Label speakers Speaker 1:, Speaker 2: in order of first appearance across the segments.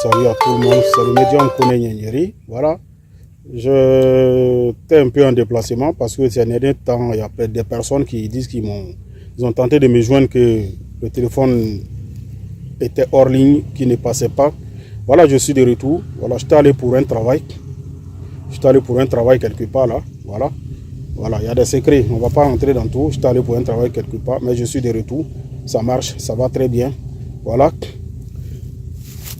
Speaker 1: salut à tout le monde, c'est le médium Kone Nyeri. Voilà, j'étais un peu en déplacement parce que ces derniers temps, il y a peut-être des personnes qui disent qu'ils ont tenté de me joindre, que le téléphone était hors ligne, qui ne passait pas. Voilà, je suis de retour. Voilà, j'étais allé pour un travail. J'étais allé pour un travail quelque part là. Voilà. Voilà, il y a des secrets. On ne va pas rentrer dans tout. J'étais allé pour un travail quelque part, mais je suis de retour. Ça marche, ça va très bien. Voilà.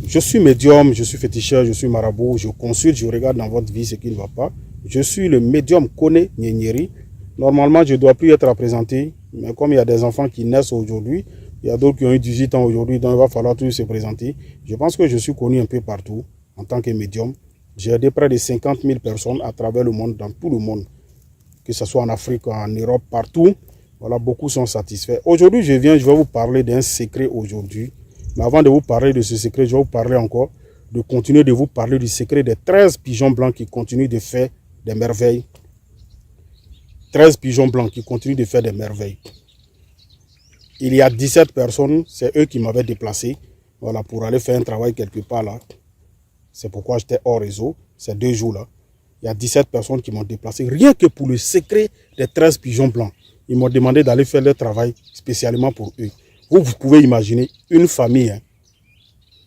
Speaker 1: Je suis médium, je suis féticheur, je suis marabout. Je consulte, je regarde dans votre vie ce qui ne va pas. Je suis le médium Kone Nyeri. Normalement, je ne dois plus être présenté. Mais comme il y a des enfants qui naissent aujourd'hui, il y a d'autres qui ont eu 18 ans aujourd'hui, donc il va falloir tous se présenter. Je pense que je suis connu un peu partout en tant que médium. J'ai aidé près de 50 000 personnes à travers le monde, dans tout le monde. Que ce soit en Afrique, en Europe, partout. Voilà, beaucoup sont satisfaits. Aujourd'hui, je vais vous parler d'un secret aujourd'hui. Mais avant de vous parler de ce secret, je vais vous parler encore, de continuer de vous parler du secret des 13 pigeons blancs qui continuent de faire des merveilles. 13 pigeons blancs qui continuent de faire des merveilles. Il y a 17 personnes, c'est eux qui m'avaient déplacé, voilà, pour aller faire un travail quelque part là. C'est pourquoi j'étais hors réseau, ces 2 jours-là. Il y a 17 personnes qui m'ont déplacé, rien que pour le secret des 13 pigeons blancs. Ils m'ont demandé d'aller faire leur travail spécialement pour eux. Vous pouvez imaginer une famille, hein,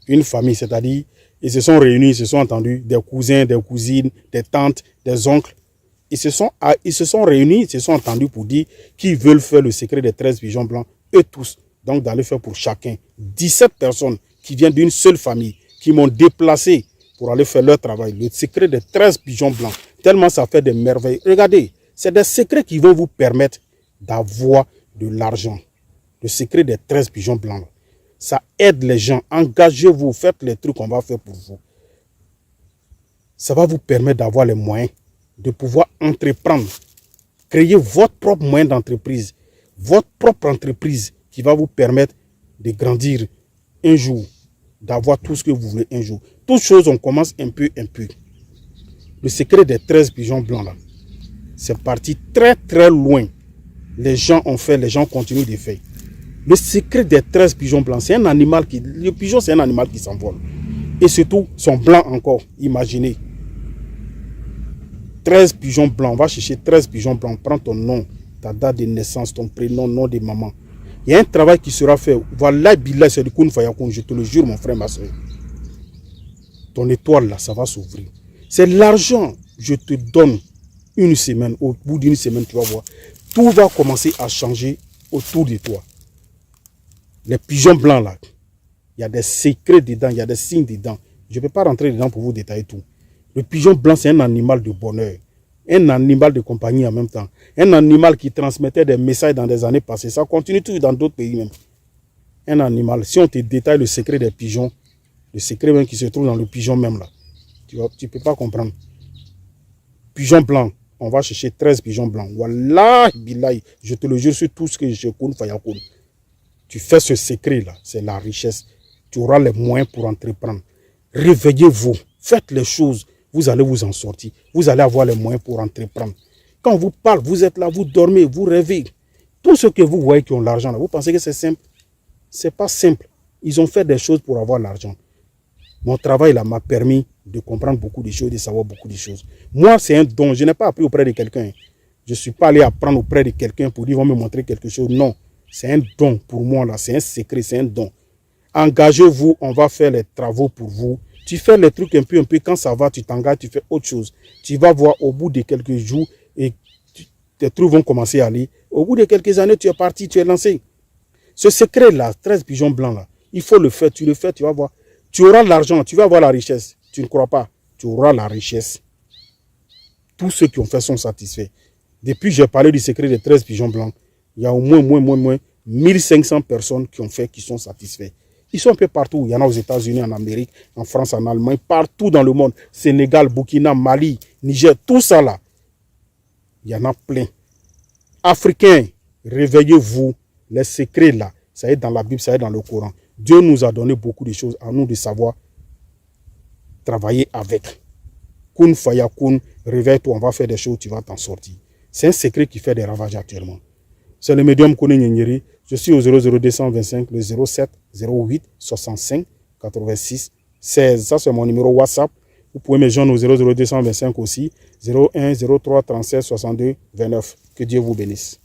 Speaker 1: une famille, c'est-à-dire, ils se sont réunis, ils se sont entendus, des cousins, des cousines, des tantes, des oncles. Ils se sont réunis, ils se sont entendus pour dire qu'ils veulent faire le secret des 13 pigeons blancs, eux tous. Donc d'aller faire pour chacun. 17 personnes qui viennent d'une seule famille, qui m'ont déplacé pour aller faire leur travail. Le secret des 13 pigeons blancs, tellement ça fait des merveilles. Regardez, c'est des secrets qui vont vous permettre d'avoir de l'argent. Le secret des 13 pigeons blancs, ça aide les gens. Engagez-vous, faites les trucs qu'on va faire pour vous. Ça va vous permettre d'avoir les moyens de pouvoir entreprendre, créer votre propre moyen d'entreprise, votre propre entreprise qui va vous permettre de grandir un jour, d'avoir tout ce que vous voulez un jour. Toutes choses, on commence un peu. Le secret des 13 pigeons blancs, là, c'est parti très très loin. Les gens ont fait, les gens continuent de faire. Le secret des 13 pigeons blancs, c'est un animal qui... Le pigeon, c'est un animal qui s'envole. Et surtout, sont blancs encore, imaginez. 13 pigeons blancs, on va chercher 13 pigeons blancs, prends ton nom, ta date de naissance, ton prénom, nom de maman. Il y a un travail qui sera fait. Voilà, Billah, c'est du Kun Fayakun, je te le jure, mon frère, ma soeur. Ton étoile, là, ça va s'ouvrir. C'est l'argent, je te donne une semaine, au bout d'une semaine, tu vas voir. Tout va commencer à changer autour de toi. Les pigeons blancs, là, il y a des secrets dedans, il y a des signes dedans. Je ne peux pas rentrer dedans pour vous détailler tout. Le pigeon blanc, c'est un animal de bonheur, un animal de compagnie en même temps, un animal qui transmettait des messages dans des années passées. Ça continue toujours dans d'autres pays même. Un animal, si on te détaille le secret des pigeons, le secret même qui se trouve dans le pigeon même là, tu ne peux pas comprendre. Pigeon blanc, on va chercher 13 pigeons blancs. Wallah, billahi, je te le jure sur tout ce que je connais, Fayakoun. Tu fais ce secret là, c'est la richesse. Tu auras les moyens pour entreprendre. Réveillez-vous, faites les choses. Vous allez vous en sortir. Vous allez avoir les moyens pour entreprendre. Quand on vous parle, vous êtes là, vous dormez, vous rêvez. Tous ceux que vous voyez qui ont l'argent, vous pensez que c'est simple? Ce n'est pas simple. Ils ont fait des choses pour avoir l'argent. Mon travail là m'a permis de comprendre beaucoup de choses, de savoir beaucoup de choses. Moi, c'est un don. Je n'ai pas appris auprès de quelqu'un. Je ne suis pas allé apprendre auprès de quelqu'un pour dire, ils vont me montrer quelque chose. Non, c'est un don pour moi là. C'est un secret, c'est un don. Engagez-vous, on va faire les travaux pour vous. Tu fais les trucs un peu, quand ça va, tu t'engages, tu fais autre chose. Tu vas voir au bout de quelques jours et tes trucs vont commencer à aller. Au bout de quelques années, tu es parti, tu es lancé. Ce secret-là, 13 pigeons blancs là, il faut le faire, tu le fais, tu vas voir. Tu auras l'argent, tu vas avoir la richesse. Tu ne crois pas, tu auras la richesse. Tous ceux qui ont fait sont satisfaits. Depuis que j'ai parlé du secret des 13 pigeons blancs, il y a au moins 1500 personnes qui ont fait, qui sont satisfaits. Ils sont un peu partout. Il y en a aux États-Unis, en Amérique, en France, en Allemagne, partout dans le monde. Sénégal, Burkina, Mali, Niger, tout ça là. Il y en a plein. Africains, réveillez-vous. Les secrets là, ça est dans la Bible, ça est dans le Coran. Dieu nous a donné beaucoup de choses à nous de savoir travailler avec. Kun Fayakun, réveille-toi, on va faire des choses, tu vas t'en sortir. C'est un secret qui fait des ravages actuellement. C'est le médium Kone Nyeri. Je suis au 00225, le 07 08 65 86 16. Ça, c'est mon numéro WhatsApp. Vous pouvez me joindre au 00225 aussi, 01 03 37 62 29. Que Dieu vous bénisse.